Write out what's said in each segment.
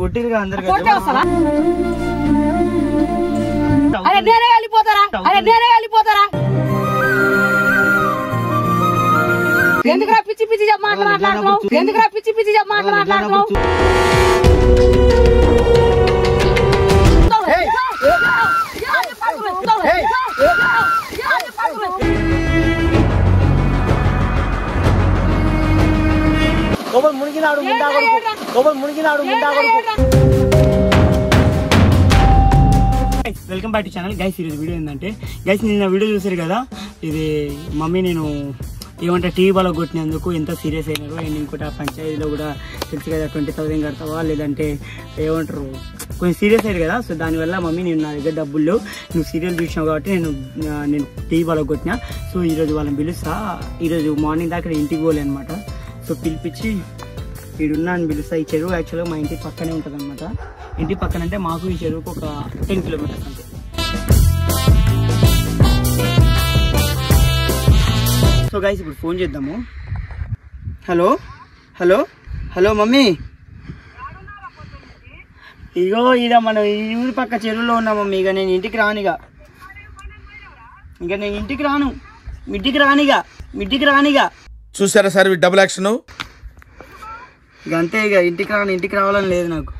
కొట్టిరుగా అందరికి ఎందుకురా పిచ్చి పిచ్చి మాట్లాడుతున్నావు? ఎందుకురా పిచ్చి పిచ్చి మాట్లాడుతున్నావు? మునిగినాడు మునిగినాడు. Welcome back to channel guys. ఈరోజు వీడియో ఏంటంటే గైస్, నిన్న వీడియో చూసారు కదా, ఇది మమ్మీ నేను ఏమంటే టీవీ బాగా కొట్టినందుకు ఎంత సీరియస్ అయినారు. అండ్ ఇంకోటి ఆ పంచాయతీలో కూడా తెలుసు కదా 20,000 కడతావా లేదంటే ఏమంటారు కొంచెం సీరియస్ అయ్యారు కదా. సో దానివల్ల మమ్మీ నేను నా దగ్గర డబ్బులు నువ్వు సీరియల్ చూసినావు కాబట్టి నేను టీవీ బాగా కొట్టినా. సో ఈరోజు వాళ్ళని పిలుస్తా. ఈరోజు మార్నింగ్ దాకా ఇంటికి పోలే అనమాట. సో పిలిపించి ఈడున్నా అని పిలుస్తా. ఈ చెరువు యాక్చువల్గా మా ఇంటి పక్కనే ఉంటుంది అనమాట. ఇంటి పక్కన అంటే మాకు ఈ చెరువుకు ఒక 10 కిలోమీటర్స్ అంతే. సో గైస్ ఇప్పుడు ఫోన్ చేద్దాము. హలో హలో హలో మమ్మీ, ఇగో ఇక మనం ఈ ఊరి పక్క చెరువులో ఉన్నాం మమ్మీ. ఇక నేను ఇంటికి రానిగా, నేను ఇంటికి రానిగా చూసారా సార్ డబుల్ యాక్షన్. ఇక అంతే, ఇక ఇంటికి రావాలని లేదు నాకు.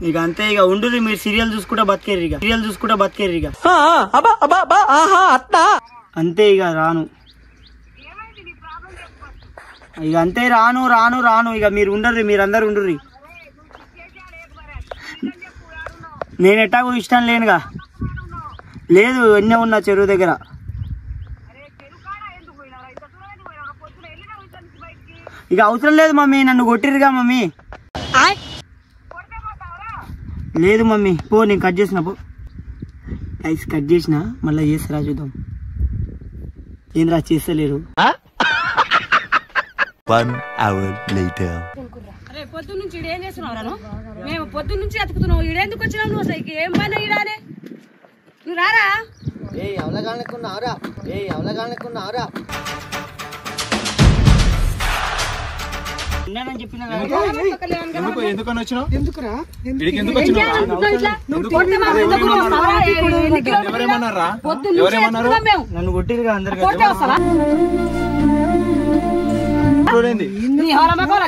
ఇక అంతే, ఇక ఉండుది. మీరు సీరియల్ చూసుకుంటా బతికేరు ఇక అంతే. ఇక రాను, ఇక అంతే. రాను ఇక మీరు ఉండరు, మీరందరూ ఉండుర్రి. నేను ఎట్టాగో ఇష్టం లేనుగా. లేదు, ఎన్నే ఉన్నా చెరువు దగ్గర. ఇక అవసరం లేదు మమ్మీ, నన్ను కొట్టిరుగా మమ్మీ. లేదు మమ్మీ, పో. నేను కట్ చేసిన, పో. ఐస్ కట్ చేసిన, మళ్ళీ చేస్తారా చూద్దాం. ఏంద్రా చేస్తలేరు. పొద్దున్నుంచి ఏం చేస్తున్నావు? మేము పొద్దున్నుంచి ఎత్తుకుతున్నావు. ఈడెందుకు వచ్చినావు నువ్వు? అసలు ఏం పని ఈడానే? నువ్వు రారా? చెప్పిన నన్ను కొట్టిరుగా అందరికి.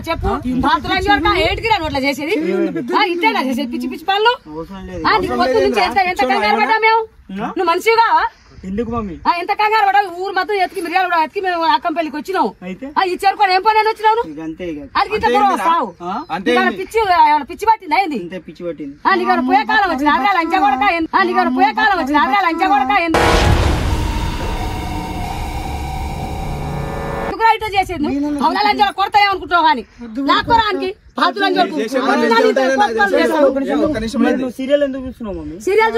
చెప్పు, ఏంటికి నోట్లా చేసేది? ఇంతేనా చేసేది పిచ్చి పిచ్చి పనులు? ఎంత కంగారు పడ్డా మేము? నువ్వు మనిషి కావా? ఎందుకు మమ్మీ ఎంత కంగారు పడ్డా? ఊరు మొత్తం ఎత్తికి మిరియాలు కూడా ఎత్తికి మేము అక్కంపల్లికి వచ్చినావు. ఈ చెరుకు ఏం పని వచ్చినావు? అది ఇంత దూరం వస్తావు. పిచ్చి పట్టింది అయింది. పిచ్చి పట్టింది. నీకు పోయే కాలం వచ్చింది. అరగా లంచ కొడక ఎందుకు చేసేది? అవునా లంచాలు కొడతాయేమనుకుంటున్నావు? కానీ లాక్కోరానికి సీరియల్ ఎందుకు చూస్తున్నావు మమ్మీ? సీరియల్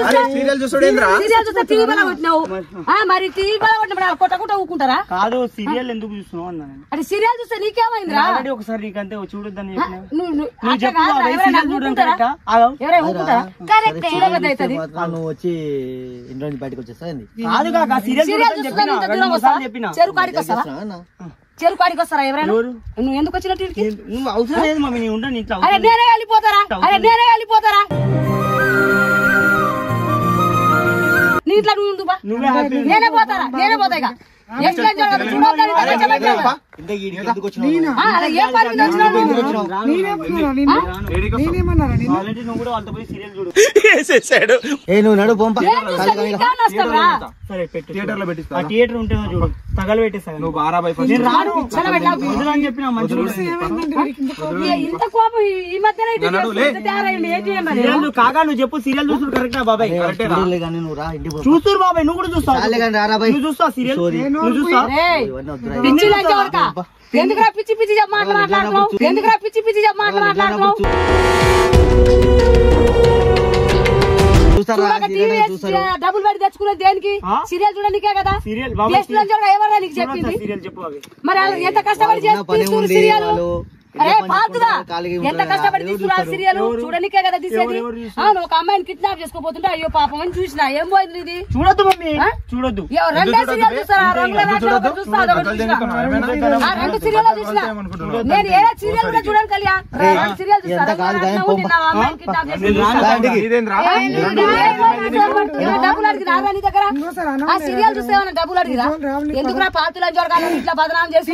చూస్తే టీవీ బల కొట్టినావు. మరి టీవీ బల కొట్టినప్పుడు కొట్టకుండా ఊకుంటారా? కాదు, సీరియల్ ఎందుకు చూస్తున్నావు అన్నా. అంటే సీరియల్ చూస్తే నీకేమైందిరా? ఒకసారి నీకంతే చూడొద్దని వచ్చి ఇంట్లో బయటకు వచ్చేస్తా. చెరువు కాడికి వస్తారా? చెరువు కాడికి వస్తారా ఎవరైనా? నువ్వు ఎందుకు వచ్చినట్టు? నువ్వు అవసరం లేదు మమ్మీ, నేను ఉంటాను ఇంట్లో. నేనే వెళ్ళిపోతారా? నీ ఇంట్లో నువ్వు ఉండు. నేనే పోతా ఇక. థియేటర్ ఉంటే చూడు, తగలు పెట్టేస్తాను. ఇంత కోపం ఈ మధ్యన కాగా నువ్వు చెప్పు. సీరియల్ చూసు కరెక్టా బాబాయ్? చూస్తారు బాబాయ్, నువ్వు కూడా చూస్తావు. చూస్తావు సీరియల్? ఎందుకురా పిచ్చి పిచ్చి మాట్లాడుతున్నావు? డబ్బులు పెట్టి తెచ్చుకునేది దేనికి? సీరియల్ చూడడానికే కదా. ఎవరైనా నీకు చెప్పింది? మరి ఎంత కష్టపడి సీరియల్ అరే పాతుగా ఎంత కష్టపడి తీసుకురా సీరియల్ చూడనికే కదా తీసేది. అవును ఒక అమ్మాయిని కిడ్నాప్ చేసుకోపోతుంటే అయ్యో పాపం అని చూసినా ఏం పోయింది ఇది. చూడొద్దు మమ్మీ చూడొద్దు. రెండే సీరియల్ చూస్తారా? రెండు సీరియల్ చూసినా నేను ఏ సీరియల్ కూడా చూడను కళ్యాణ్. సీరియల్ చూస్తారా? అమ్మాయిని కిడ్నాప్ డబ్బులు అడిగిరా నీ దగ్గర? ఆ సీరియల్ చూస్తే డబ్బులు అడిగిరా? ఎందుకురా పాతులని చూడగానే ఇట్లా బదనాం చేసి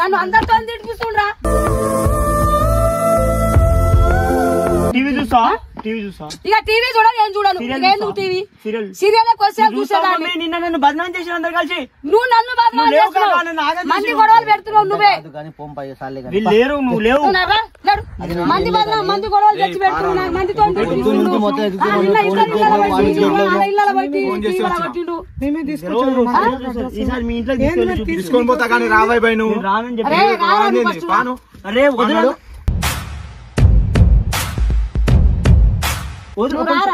నన్ను అందరితో తినిపిస్తుండ్రా. టీవీ చూసా టీవీ చూసా ఇక టీవీ చూడ నేను చూడను. ఎందుకు టీవీ సీరియల్ కోసం చూసేదాన్ని. నిన్న నన్ను బదనాం చేసిన అందరు కలిసి. నువ్వు నన్ను బదనాం చేస్తున్నావు. మంది గొడవలు పెడుతున్నావు నువ్వే. లేరు నువ్వు లేవు. మంది బదనాం మంది గొడవలు తెచ్చి పెడుతున్నావు. మందితో ఈసారి మీ ఇంట్లో తీసుకొని పోతా కానీ రావాయి బై నువ్వు రానని చెప్పి. అరే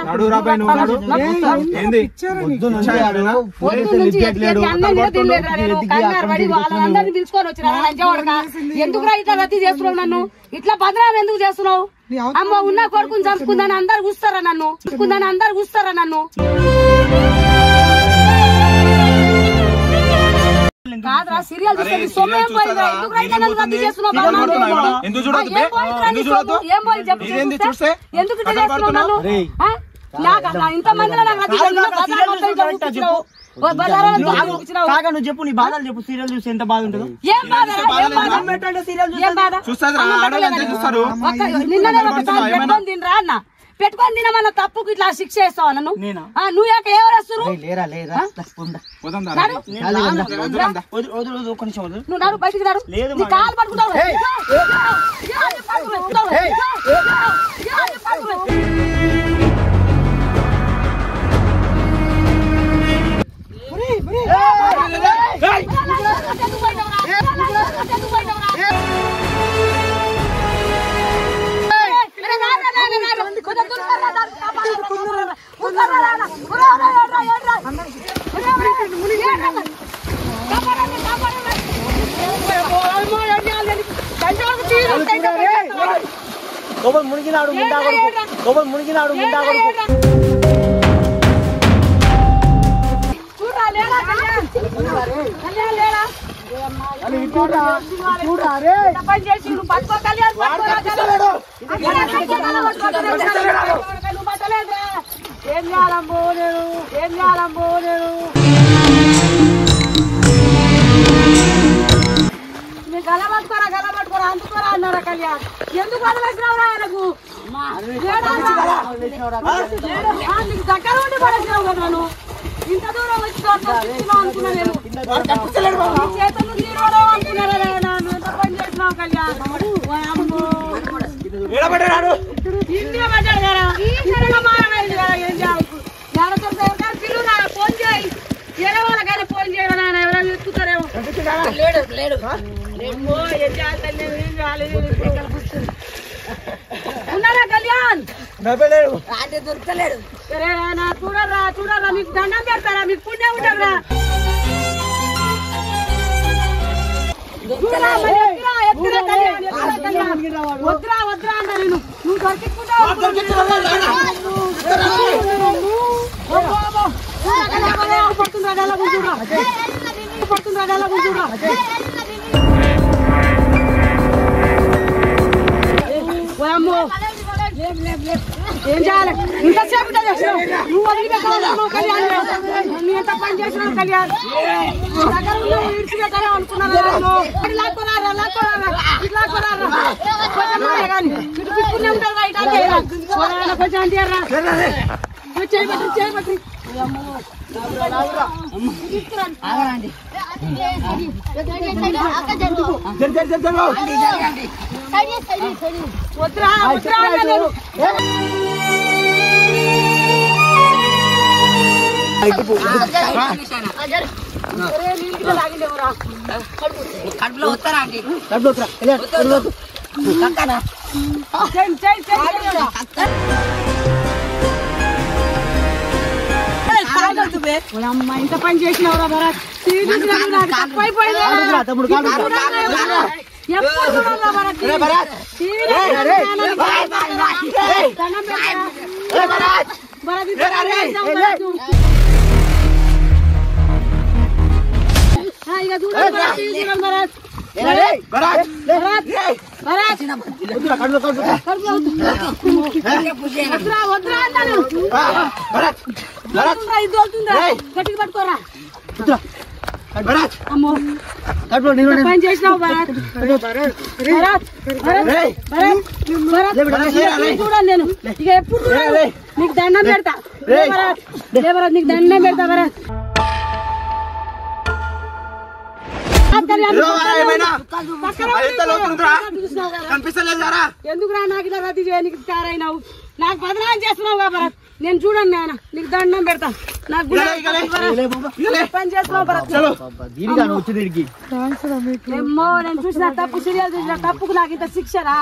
నడు రాబాయి నువ్వు నడు. ఏంది అందరిని పిలుచుకొని వచ్చినా ఎందుకురా ఇట్లా రద్దీ చేస్తున్నావు? నన్ను ఇట్లా బదనాం ఎందుకు చేస్తున్నావు? అమ్మ ఉన్న కొడుకుని చంపుకుందని అందరు కూస్తారా నన్ను? అందరు కూస్తారా నన్ను? కాదురా సీరియల్ చూస్తే సొమ్మేం పోయిందిరా? ఎందుకు రైట్ నన్ను రద్దీ చేస్తున్నావు? ఎందుకు చూడదు ఏం పోయింది చెప్పు. ఎందుకు ఇట్లా చేస్తున్నావు నన్ను? ఇంత మందిలో నాకు రద్దీ నువ్వు చెప్పు నీ బాధలు చెప్పు. సీరియల్ చూసి ఎంత బాధ ఉంటుందో. ఏం బాధ? నిన్ననే ఒకసారి పెట్టుకొని తినరా అన్న. పెట్టుకొని తినమన్న తప్పుకు ఇట్లా శిక్ష వేస్తావా నన్ను? నువ్వు యాక ఎవరు వస్తారు? నువ్వు నాడు బయటికి నాడు. నీ కాలు పట్టుకుంటావు. మునిగినాడు మునిగినాడు ఏం చేయాలంబో నేను గలబట్టుకోరా అందుకోరా అన్నారా కళ్యాణ్. ఎందుకు వదిలేసినావురా ఆయనకు? నీకు దగ్గర ఉండి పడేసినావు కదా నన్ను. ఇంత దూరం వచ్చి అనుకున్నా నేను. చేతులు తీరడం అనుకున్నారా? నన్ను ఎంత పని చేసినావు కళ్యాణ్. ఇంటిగా పడ్డాడు కదా మారమైంది కదా. ఏం చేయాలి? పిల్లు ఫోన్ చేయి. వేరే వాళ్ళకైనా ఫోన్ చేయడం ఆయన ఎవరైనా ఎత్తుతారేమో. లేడు ఉన్నారా కళ్యాణ్? దొరకలేడు. సరేనా చూడరా మీకు దండం పెడతారా? మీకు పుణ్యం ఉంటారా? వద్దురా అన్న నేను. నువ్వు దొరికించుకుంటావు. ఏం చేయాలి? ఇంతసేపు నువ్వు వదిలిపెట్టావు కళ్యాణ్. నువ్వు ఎంత పని చేసినావు కళ్యాణ్? దగ్గర ఇడిచిపెట్టారే అనుకున్నారా? ఇటు పిచ్చుకునే ఉంటారు రైట్ అంటే కొంచెం అంటారా? చేయబట్టి వద్దురా కడుపులో వస్తారా అండి? అమ్మ ఇంత పని చేసినవరా భరత్. తక్కువైపోయింది. ఎప్పుడు చూడాలా భరత్ టీవీలో దండం పెడతా భరత్ ఇక చూడండి భరత్ టీవీ చూడండి భరత్ వద్దురా అంటాను ఇది దొరుకుతుందా గట్టిగా పట్టుకోరా అమ్మో పని చేసినావు భరత్ చూడండి నేను ఇక ఎప్పుడు చూడాలి నీకు దండం పెడతా భరత్ నీకు దండం పెడతా భరత్ ఎందుకురా నాకు ఇలా రద్దు చేయడానికి తయారైనావు నాకు బదనాం చేస్తున్నావు భరత్ నేను చూడండి నాయన నీకు దండం పెడతా నాకు పని చేస్తున్నావు భరత్ ఏమో నేను చూసిన తప్పు సీరియల్ చూసిన తప్పుకు నాకు ఇంత శిక్షరా